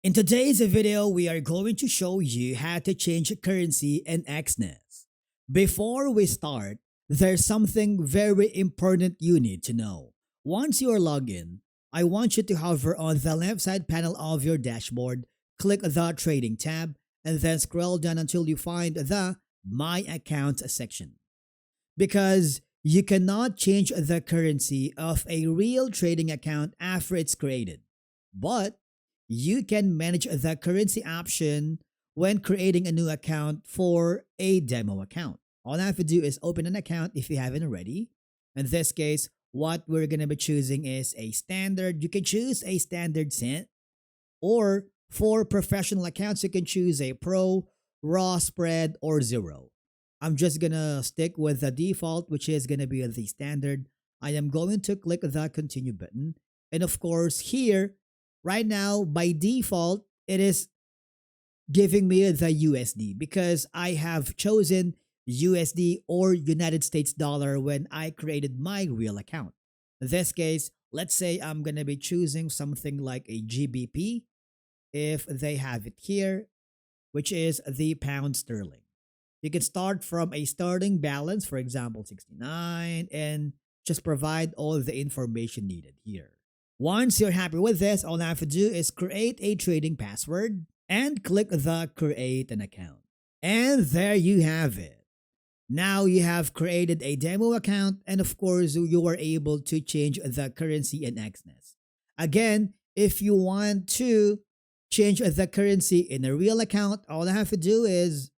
In today's video, we are going to show you how to change currency in Exness. Before we start, there's something very important you need to know. Once you are logged in, I want you to hover on the left side panel of your dashboard, click the Trading tab, and then scroll down until you find the My Accounts section. Because you cannot change the currency of a real trading account after it's created. But you can manage the currency option when creating a new account for a demo account. All I have to do is open an account if you haven't already. In this case, what we're going to be choosing is a standard. You can choose a standard cent, or for professional accounts, you can choose a pro, raw spread, or zero. I'm just going to stick with the default, which is going to be the standard. I am going to click the continue button. And of course, here, right now, by default, it is giving me the USD because I have chosen USD or United States dollar when I created my real account. In this case, let's say I'm going to be choosing something like a GBP if they have it here, which is the pound sterling. You can start from a starting balance, for example, 69, and just provide all the information needed here. Once you're happy with this, all I have to do is create a trading password and click the create an account. And there you have it. Now you have created a demo account, and of course you are able to change the currency in Exness. Again, if you want to change the currency in a real account, all I have to do is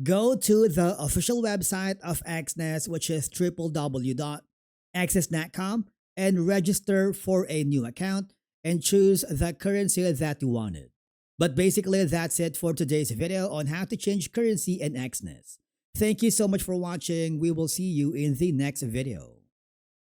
go to the official website of Exness, which is www.exness.com, and register for a new account and choose the currency that you wanted. But basically, that's it for today's video on how to change currency in Exness. Thank you so much for watching. We will see you in the next video.